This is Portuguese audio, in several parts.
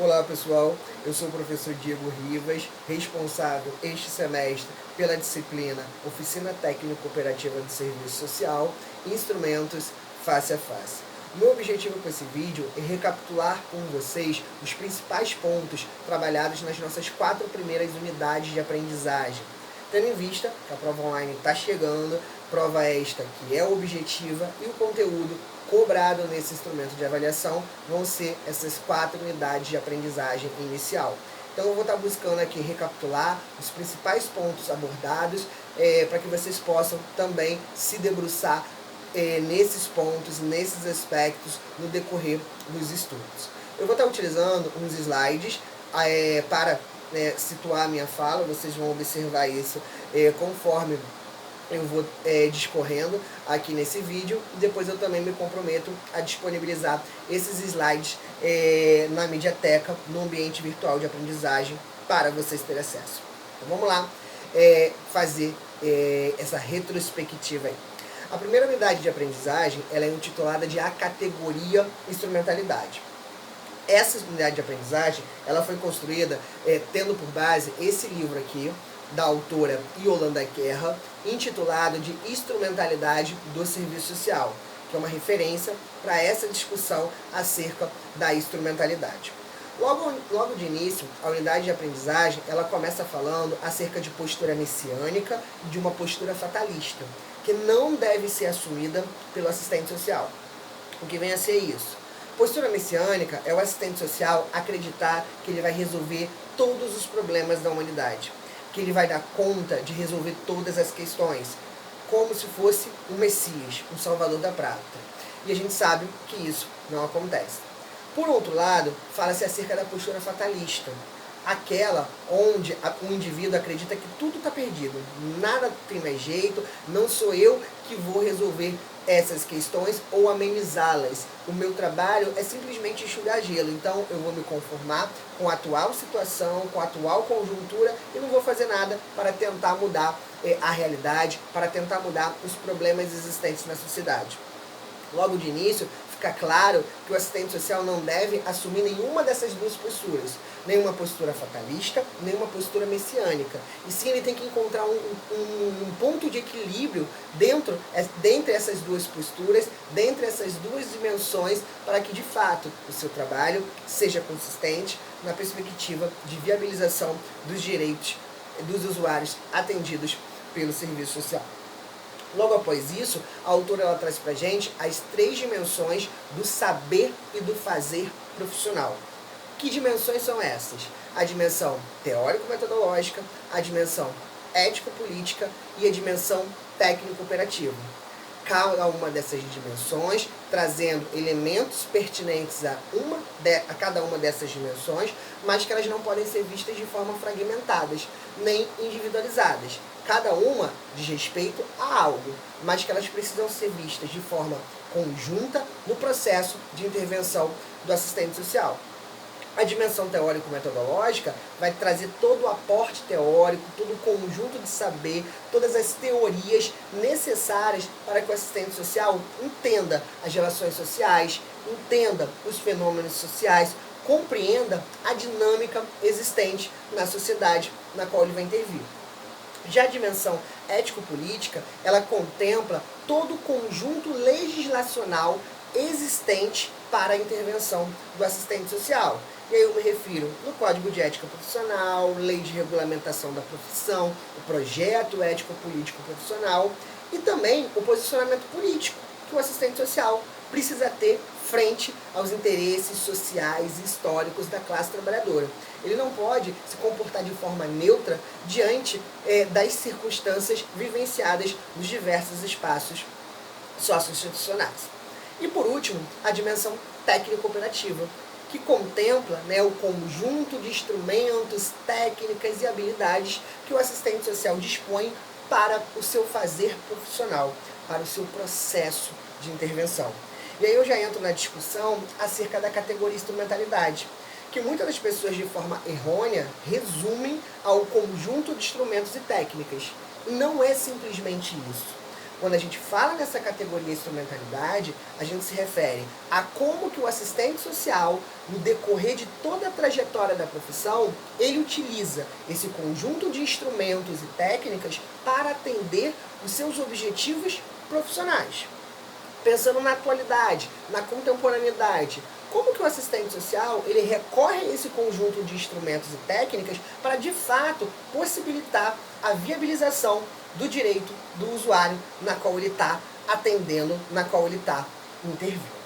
Olá pessoal, eu sou o professor Diego Rivas, responsável este semestre pela disciplina Oficina Técnico Cooperativa do Serviço Social, Instrumentos Face a Face. Meu objetivo com esse vídeo é recapitular com vocês os principais pontos trabalhados nas nossas 4 primeiras unidades de aprendizagem, tendo em vista que a prova online está chegando, prova esta que é objetiva e o conteúdo cobrado nesse instrumento de avaliação vão ser essas 4 unidades de aprendizagem inicial. Então eu vou estar buscando aqui recapitular os principais pontos abordados para que vocês possam também se debruçar nesses pontos, nesses aspectos no decorrer dos estudos. Eu vou estar utilizando uns slides para situar a minha fala, vocês vão observar isso conforme eu vou discorrendo aqui nesse vídeo, e depois eu também me comprometo a disponibilizar esses slides na Mediateca, no ambiente virtual de aprendizagem, para vocês terem acesso. Então vamos lá fazer essa retrospectiva aí. A primeira unidade de aprendizagem ela é intitulada de A Categoria Instrumentalidade. Essa unidade de aprendizagem ela foi construída tendo por base esse livro aqui, da autora Yolanda Guerra, intitulado de Instrumentalidade do Serviço Social, que é uma referência para essa discussão acerca da instrumentalidade. Logo de início, a unidade de aprendizagem ela começa falando acerca de postura messiânica e de uma postura fatalista, que não deve ser assumida pelo assistente social. O que vem a ser isso? Postura messiânica é o assistente social acreditar que ele vai resolver todos os problemas da humanidade, que ele vai dar conta de resolver todas as questões, como se fosse um Messias, um Salvador da Pátria. E a gente sabe que isso não acontece. Por outro lado, fala-se acerca da postura fatalista, aquela onde o indivíduo acredita que tudo está perdido, nada tem mais jeito, não sou eu que vou resolver essas questões ou amenizá-las. O meu trabalho é simplesmente enxugar gelo, então eu vou me conformar com a atual situação, com a atual conjuntura e não vou fazer nada para tentar mudar a realidade, para tentar mudar os problemas existentes na sociedade. Logo de início, fica claro que o assistente social não deve assumir nenhuma dessas duas posturas, nenhuma postura fatalista, nenhuma postura messiânica. E sim, ele tem que encontrar um ponto de equilíbrio dentre essas duas posturas, dentre essas duas dimensões, para que de fato o seu trabalho seja consistente na perspectiva de viabilização dos direitos dos usuários atendidos pelo serviço social. Logo após isso, a autora ela traz para a gente as 3 dimensões do saber e do fazer profissional. Que dimensões são essas? A dimensão teórico-metodológica, a dimensão ético-política e a dimensão técnico-operativa. Cada uma dessas dimensões trazendo elementos pertinentes a cada uma dessas dimensões, mas que elas não podem ser vistas de forma fragmentadas, nem individualizadas. Cada uma diz respeito a algo, mas que elas precisam ser vistas de forma conjunta no processo de intervenção do assistente social. A dimensão teórico-metodológica vai trazer todo o aporte teórico, todo o conjunto de saber, todas as teorias necessárias para que o assistente social entenda as relações sociais, entenda os fenômenos sociais, compreenda a dinâmica existente na sociedade na qual ele vai intervir. Já a dimensão ético-política, ela contempla todo o conjunto legislacional existente para a intervenção do assistente social. E aí eu me refiro no Código de Ética Profissional, Lei de Regulamentação da Profissão, o Projeto Ético-Político Profissional e também o posicionamento político que o assistente social precisa ter frente aos interesses sociais e históricos da classe trabalhadora. Ele não pode se comportar de forma neutra diante das circunstâncias vivenciadas nos diversos espaços socioinstitucionais. E por último, a dimensão técnico-operativa, que contempla o conjunto de instrumentos, técnicas e habilidades que o assistente social dispõe para o seu fazer profissional, para o seu processo de intervenção. E aí eu já entro na discussão acerca da categoria instrumentalidade, que muitas das pessoas de forma errônea resumem ao conjunto de instrumentos e técnicas. Não é simplesmente isso. Quando a gente fala nessa categoria instrumentalidade, a gente se refere a como que o assistente social, no decorrer de toda a trajetória da profissão, ele utiliza esse conjunto de instrumentos e técnicas para atender os seus objetivos profissionais. Pensando na atualidade, na contemporaneidade, como que o assistente social ele recorre a esse conjunto de instrumentos e técnicas para, de fato, possibilitar a viabilização do direito do usuário na qual ele está atendendo, na qual ele está intervindo.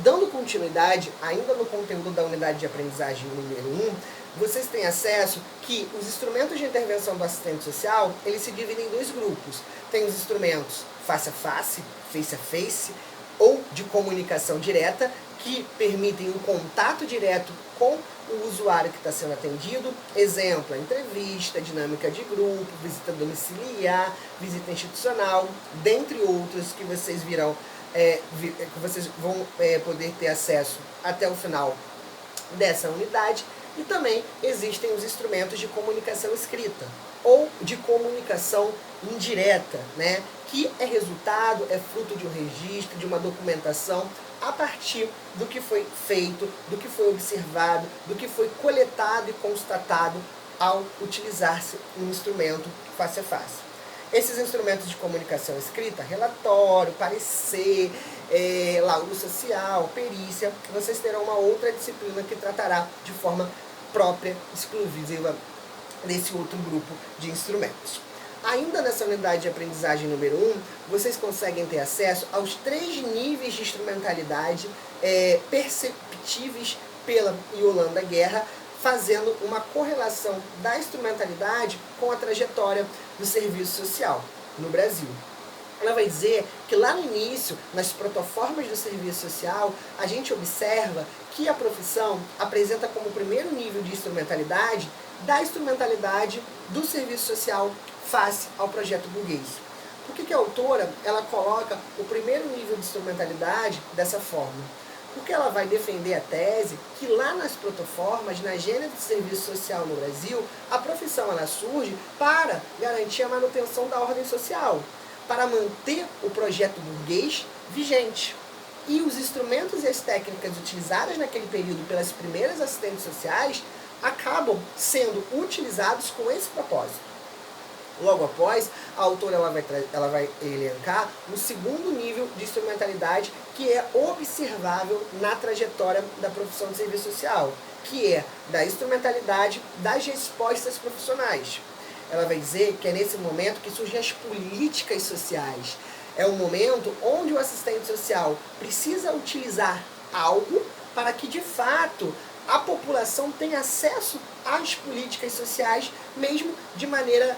Dando continuidade, ainda no conteúdo da unidade de aprendizagem número 1, vocês têm acesso que os instrumentos de intervenção do assistente social, eles se dividem em dois grupos. Tem os instrumentos face a face, ou de comunicação direta, que permitem um contato direto com o usuário que está sendo atendido. Exemplo, a entrevista, dinâmica de grupo, visita domiciliar, visita institucional, dentre outros que vocês virão, que vocês vão poder ter acesso até o final dessa unidade. E também existem os instrumentos de comunicação escrita ou de comunicação indireta, né? Que é resultado, é fruto de um registro, de uma documentação a partir do que foi feito, do que foi observado, do que foi coletado e constatado ao utilizar-se um instrumento face a face. Esses instrumentos de comunicação escrita, relatório, parecer, laudo social, perícia, vocês terão uma outra disciplina que tratará de forma própria, exclusiva desse outro grupo de instrumentos. Ainda nessa unidade de aprendizagem número 1, vocês conseguem ter acesso aos 3 níveis de instrumentalidade perceptíveis pela Yolanda Guerra, fazendo uma correlação da instrumentalidade com a trajetória do serviço social no Brasil. Ela vai dizer que lá no início, nas protoformas do serviço social, a gente observa que a profissão apresenta como primeiro nível de instrumentalidade da instrumentalidade do serviço social face ao projeto burguês. Por que a autora ela coloca o primeiro nível de instrumentalidade dessa forma? Porque ela vai defender a tese que lá nas protoformas, na gênese do serviço social no Brasil, a profissão ela surge para garantir a manutenção da ordem social, para manter o projeto burguês vigente. E os instrumentos e as técnicas utilizadas naquele período pelas primeiras assistentes sociais acabam sendo utilizados com esse propósito. Logo após, a autora ela vai elencar um segundo nível de instrumentalidade que é observável na trajetória da profissão de serviço social, que é da instrumentalidade das respostas profissionais. Ela vai dizer que é nesse momento que surgem as políticas sociais. É um momento onde o assistente social precisa utilizar algo para que, de fato, a população tenha acesso às políticas sociais, mesmo de maneira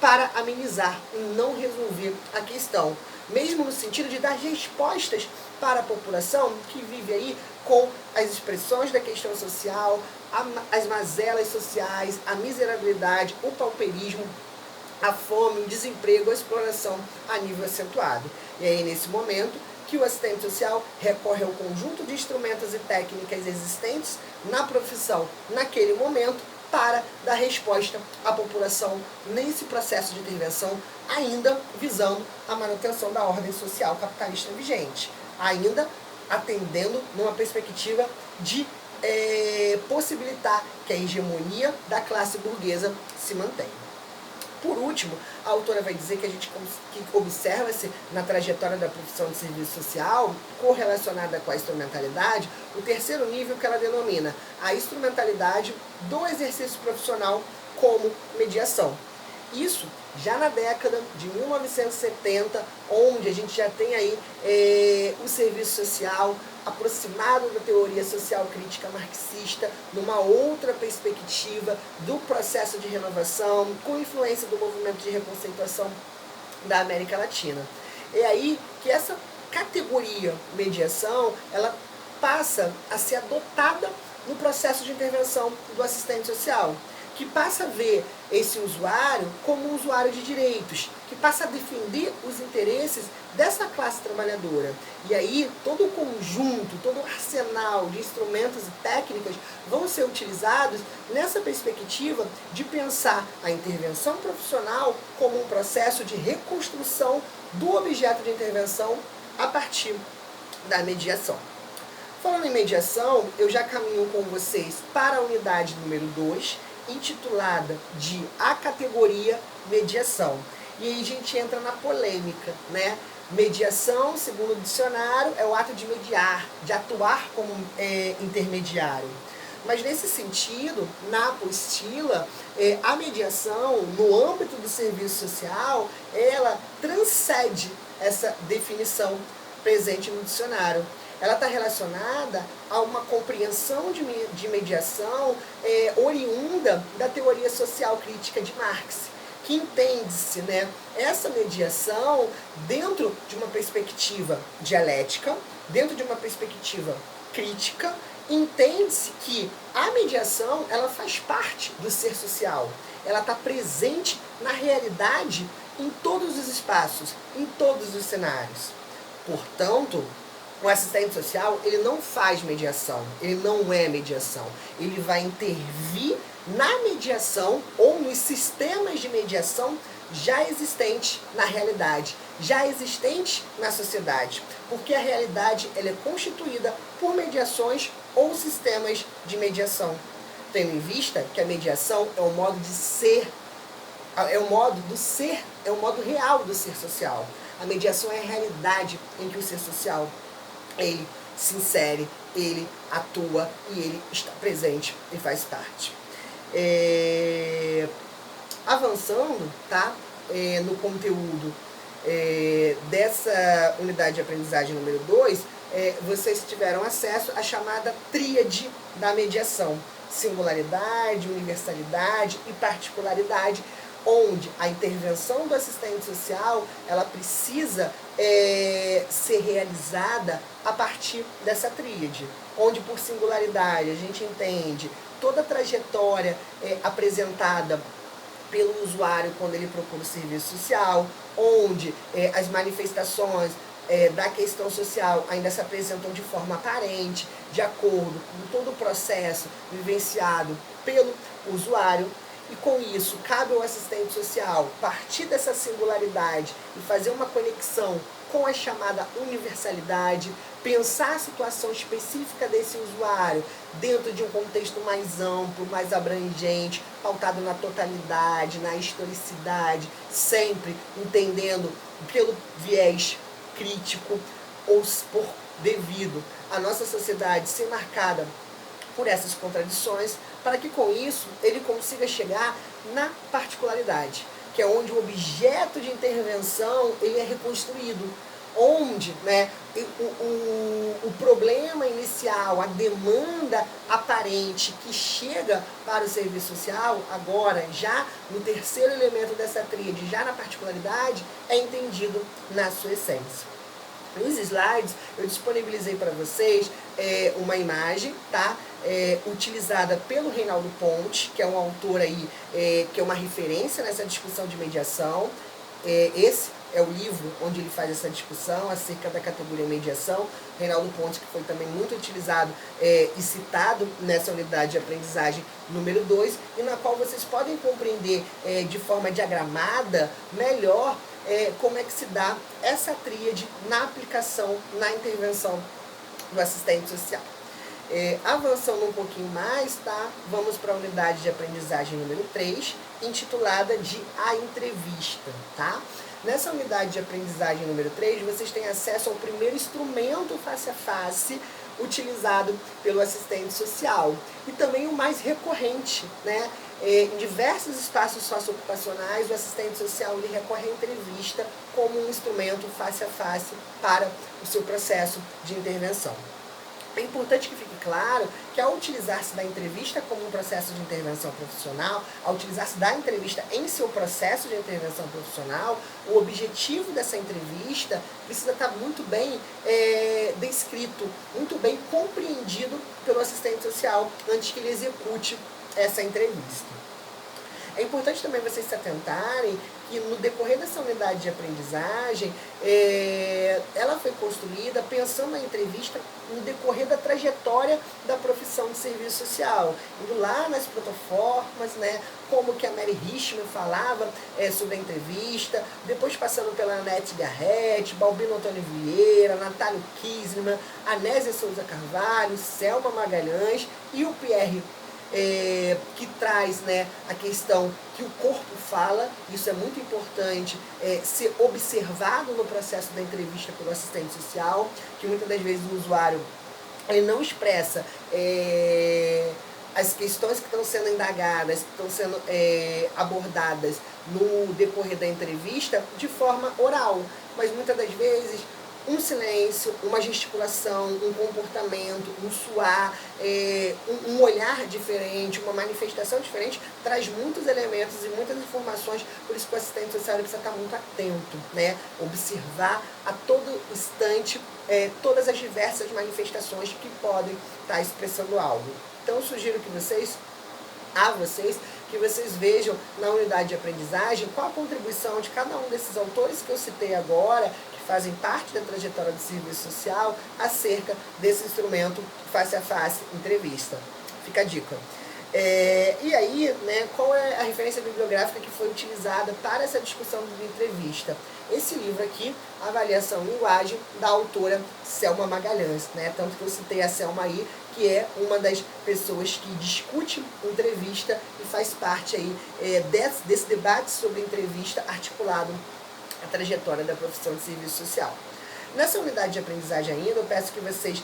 para amenizar e não resolver a questão. Mesmo no sentido de dar respostas para a população que vive aí com as expressões da questão social, as mazelas sociais, a miserabilidade, o pauperismo, a fome, o desemprego, a exploração a nível acentuado. E aí, nesse momento, que o assistente social recorre ao conjunto de instrumentos e técnicas existentes na profissão naquele momento para dar resposta à população nesse processo de intervenção, ainda visando a manutenção da ordem social capitalista vigente, ainda atendendo numa perspectiva de possibilitar que a hegemonia da classe burguesa se mantenha. Por último, a autora vai dizer que a gente observa-se na trajetória da profissão de serviço social, correlacionada com a instrumentalidade, o terceiro nível que ela denomina a instrumentalidade do exercício profissional como mediação. Isso já na década de 1970, onde a gente já tem aí o serviço social aproximado da teoria social crítica marxista, numa outra perspectiva do processo de renovação, com influência do movimento de reconceituação da América Latina. É aí que essa categoria mediação, ela passa a ser adotada no processo de intervenção do assistente social. que passa a ver esse usuário como um usuário de direitos, que passa a defender os interesses dessa classe trabalhadora. E aí, todo o conjunto, todo o arsenal de instrumentos e técnicas vão ser utilizados nessa perspectiva de pensar a intervenção profissional como um processo de reconstrução do objeto de intervenção a partir da mediação. Falando em mediação, eu já caminho com vocês para a unidade número 2, intitulada de A Categoria Mediação. E aí a gente entra na polêmica, né? Mediação, segundo o dicionário, é o ato de mediar, de atuar como intermediário. Mas nesse sentido, na apostila, a mediação, no âmbito do serviço social, ela transcende essa definição presente no dicionário. Ela está relacionada a uma compreensão de mediação oriunda da teoria social crítica de Marx, que entende-se, né, essa mediação dentro de uma perspectiva dialética, dentro de uma perspectiva crítica. Entende-se que a mediação ela faz parte do ser social, ela está presente na realidade em todos os espaços, em todos os cenários. Portanto, o assistente social, ele não faz mediação, ele não é mediação. Ele vai intervir na mediação ou nos sistemas de mediação já existentes na realidade, já existentes na sociedade. Porque a realidade ela é constituída por mediações ou sistemas de mediação. Tendo em vista que a mediação é um modo de ser, é um modo do ser, é um modo real do ser social. A mediação é a realidade em que o ser social ele se insere, ele atua e ele está presente e faz parte. Avançando, tá? No conteúdo dessa unidade de aprendizagem número 2, vocês tiveram acesso à chamada tríade da mediação: singularidade, universalidade e particularidade, onde a intervenção do assistente social ela precisa ser realizada a partir dessa tríade, onde por singularidade a gente entende toda a trajetória apresentada pelo usuário quando ele procura o serviço social, onde as manifestações da questão social ainda se apresentam de forma aparente, de acordo com todo o processo vivenciado pelo usuário. E com isso, cabe ao assistente social partir dessa singularidade e fazer uma conexão com a chamada universalidade, pensar a situação específica desse usuário dentro de um contexto mais amplo, mais abrangente, pautado na totalidade, na historicidade, sempre entendendo pelo viés crítico ou por devido à nossa sociedade ser marcada por essas contradições, para que com isso ele consiga chegar na particularidade, que é onde o objeto de intervenção ele é reconstruído, onde, né, o problema inicial, a demanda aparente que chega para o serviço social, agora já no terceiro elemento dessa tríade, já na particularidade, é entendido na sua essência. Nos slides eu disponibilizei para vocês uma imagem, tá? Utilizada pelo Reinaldo Ponte, que é um autor aí, que é uma referência nessa discussão de mediação. Esse é o livro onde ele faz essa discussão acerca da categoria mediação. Reinaldo Ponte, que foi também muito utilizado e citado nessa unidade de aprendizagem número 2, e na qual vocês podem compreender de forma diagramada melhor como é que se dá essa tríade na aplicação, na intervenção do assistente social. Avançando um pouquinho mais, tá? Vamos para a unidade de aprendizagem número 3, intitulada de A Entrevista, tá? Nessa unidade de aprendizagem número 3, vocês têm acesso ao primeiro instrumento face a face utilizado pelo assistente social e também o mais recorrente, né? Em diversos espaços socioocupacionais, o assistente social ele recorre à entrevista como um instrumento face a face para o seu processo de intervenção. É importante que fique claro que ao utilizar-se da entrevista como um processo de intervenção profissional, ao utilizar-se da entrevista em seu processo de intervenção profissional, o objetivo dessa entrevista precisa estar muito bem descrito, muito bem compreendido pelo assistente social antes que ele execute essa entrevista. É importante também vocês se atentarem que no decorrer dessa unidade de aprendizagem, ela foi construída pensando na entrevista no decorrer da trajetória da profissão de serviço social, indo lá nas plataformas, né, como que a Mary Richman falava sobre a entrevista, depois passando pela Anete Garrett, Balbino Antônio Vieira, Natálio Kisman, Anésia Souza Carvalho, Selma Magalhães e o Pierre, que traz, né, a questão que o corpo fala. Isso é muito importante ser observado no processo da entrevista pelo assistente social, que muitas das vezes o usuário ele não expressa as questões que estão sendo indagadas, que estão sendo abordadas no decorrer da entrevista de forma oral, mas muitas das vezes um silêncio, uma gesticulação, um comportamento, um suar, um olhar diferente, uma manifestação diferente, traz muitos elementos e muitas informações, por isso que o assistente social precisa estar muito atento, né? Observar a todo instante todas as diversas manifestações que podem estar expressando algo. Então eu sugiro que vocês vejam na unidade de aprendizagem qual a contribuição de cada um desses autores que eu citei agora, que fazem parte da trajetória do serviço social, acerca desse instrumento face a face, entrevista. Fica a dica. E aí, né, qual é a referência bibliográfica que foi utilizada para essa discussão de entrevista? Esse livro aqui, Avaliação em Linguagem, da autora Selma Magalhães, né? Tanto que eu citei a Selma aí, que é uma das pessoas que discute entrevista e faz parte aí desse debate sobre entrevista articulado a trajetória da profissão de serviço social. Nessa unidade de aprendizagem ainda, eu peço que vocês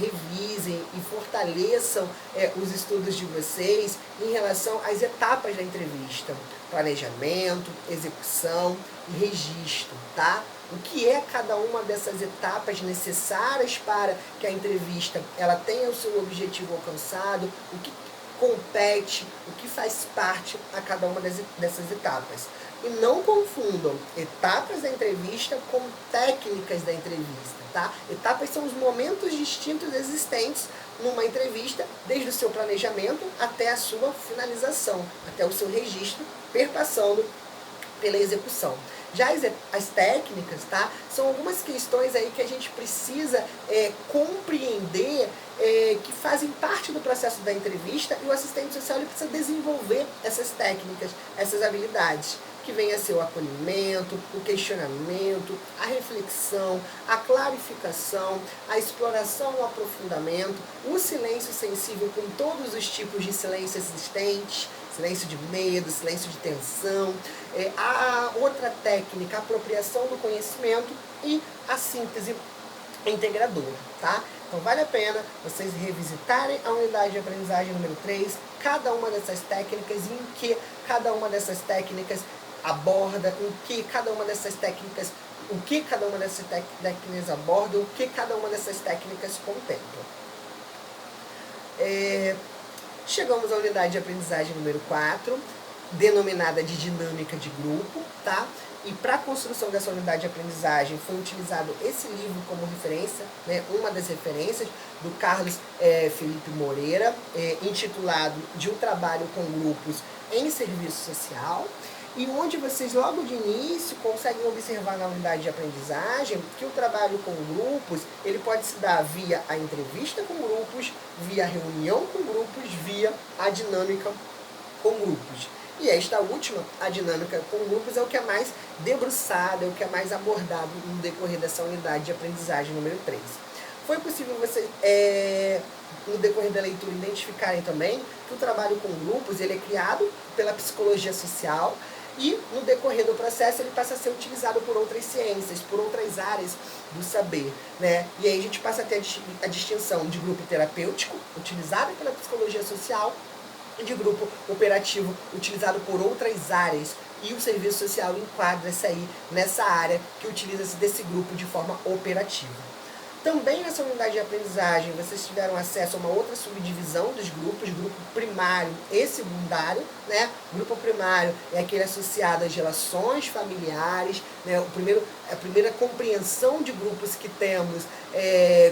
revisem e fortaleçam os estudos de vocês em relação às etapas da entrevista: planejamento, execução e registro, tá? O que é cada uma dessas etapas necessárias para que a entrevista ela tenha o seu objetivo alcançado, o que compete, o que faz parte a cada uma dessas etapas. E não confundam etapas da entrevista com técnicas da entrevista, tá? Etapas são os momentos distintos existentes numa entrevista, desde o seu planejamento até a sua finalização, até o seu registro, perpassando pela execução. Já as técnicas, tá, são algumas questões aí que a gente precisa compreender, que fazem parte do processo da entrevista, e o assistente social ele precisa desenvolver essas técnicas, essas habilidades, que vem a ser o acolhimento, o questionamento, a reflexão, a clarificação, a exploração, o aprofundamento, o silêncio sensível com todos os tipos de silêncio existentes, silêncio de medo, silêncio de tensão, a outra técnica, a apropriação do conhecimento e a síntese integradora, tá? Então vale a pena vocês revisitarem a unidade de aprendizagem número 3, cada uma dessas técnicas e em que cada uma dessas técnicas aborda, o que cada uma dessas técnicas aborda, o que cada uma dessas técnicas contempla. Chegamos à unidade de aprendizagem número 4, denominada de dinâmica de grupo, tá? E para a construção dessa unidade de aprendizagem foi utilizado esse livro como referência, né? Uma das referências do Carlos Felipe Moreira, intitulado De um Trabalho com Grupos em Serviço Social, e onde vocês logo de início conseguem observar na unidade de aprendizagem que o trabalho com grupos ele pode se dar via a entrevista com grupos, via a reunião com grupos, via a dinâmica com grupos. E esta última, a dinâmica com grupos, é o que é mais debruçado, é o que é mais abordado no decorrer dessa unidade de aprendizagem número 3. Foi possível vocês, no decorrer da leitura, identificarem também que o trabalho com grupos ele é criado pela psicologia social, e no decorrer do processo ele passa a ser utilizado por outras ciências, por outras áreas do saber, né? E aí a gente passa a ter a distinção de grupo terapêutico, utilizado pela psicologia social, e de grupo operativo, utilizado por outras áreas. E o serviço social enquadra-se aí nessa área que utiliza-se desse grupo de forma operativa. Também nessa unidade de aprendizagem, vocês tiveram acesso a uma outra subdivisão dos grupos, grupo primário e secundário, né? O grupo primário é aquele associado às relações familiares, né? A primeira compreensão de grupos que temos,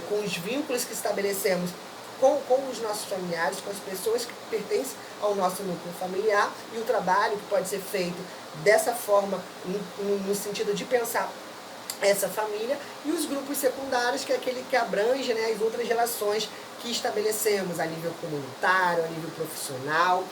com os vínculos que estabelecemos com os nossos familiares, com as pessoas que pertencem ao nosso núcleo familiar, e o trabalho que pode ser feito dessa forma, no sentido de pensar essa família, e os grupos secundários, que é aquele que abrange, né, as outras relações que estabelecemos a nível comunitário, a nível profissional,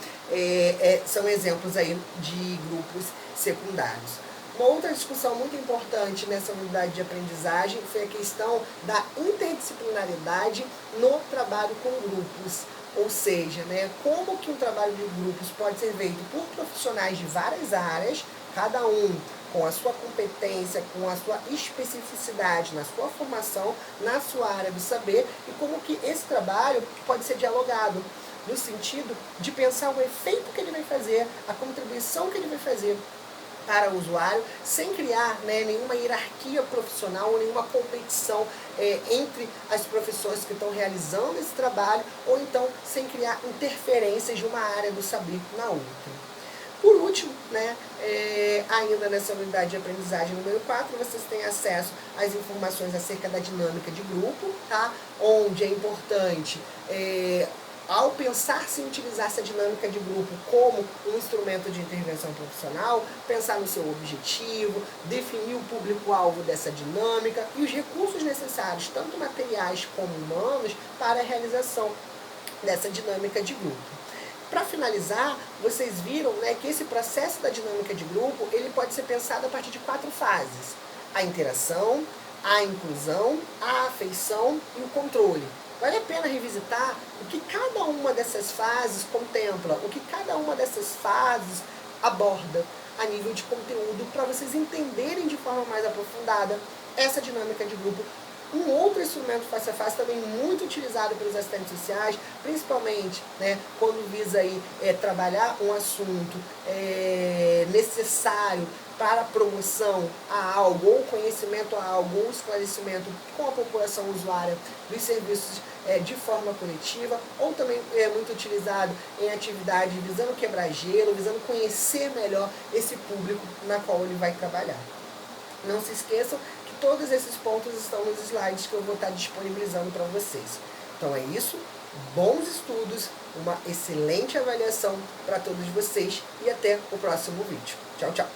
são exemplos aí de grupos secundários. Uma outra discussão muito importante nessa unidade de aprendizagem foi a questão da interdisciplinaridade no trabalho com grupos, ou seja, né, como que um trabalho de grupos pode ser feito por profissionais de várias áreas, cada um com a sua competência, com a sua especificidade na sua formação, na sua área do saber, e como que esse trabalho pode ser dialogado, no sentido de pensar o efeito que ele vai fazer, a contribuição que ele vai fazer para o usuário, sem criar, né, nenhuma hierarquia profissional ou nenhuma competição entre as profissões que estão realizando esse trabalho, ou então sem criar interferências de uma área do saber na outra. Por último, né, ainda nessa unidade de aprendizagem número 4, vocês têm acesso às informações acerca da dinâmica de grupo, tá? Onde é importante, ao pensar-se em utilizar essa dinâmica de grupo como um instrumento de intervenção profissional, pensar no seu objetivo, definir o público-alvo dessa dinâmica e os recursos necessários, tanto materiais como humanos, para a realização dessa dinâmica de grupo. Para finalizar, vocês viram, né, que esse processo da dinâmica de grupo, ele pode ser pensado a partir de 4 fases: a interação, a inclusão, a afeição e o controle. Vale a pena revisitar o que cada uma dessas fases contempla, o que cada uma dessas fases aborda a nível de conteúdo, para vocês entenderem de forma mais aprofundada essa dinâmica de grupo. Um outro instrumento face a face também muito utilizado pelos assistentes sociais, principalmente, né, quando visa aí, trabalhar um assunto necessário para a promoção a algo, ou conhecimento a algo, ou esclarecimento com a população usuária dos serviços de forma coletiva, ou também é muito utilizado em atividade visando quebrar gelo, visando conhecer melhor esse público na qual ele vai trabalhar. Não se esqueçam que todos esses pontos estão nos slides que eu vou estar disponibilizando para vocês. Então é isso, bons estudos, uma excelente avaliação para todos vocês e até o próximo vídeo. Tchau, tchau!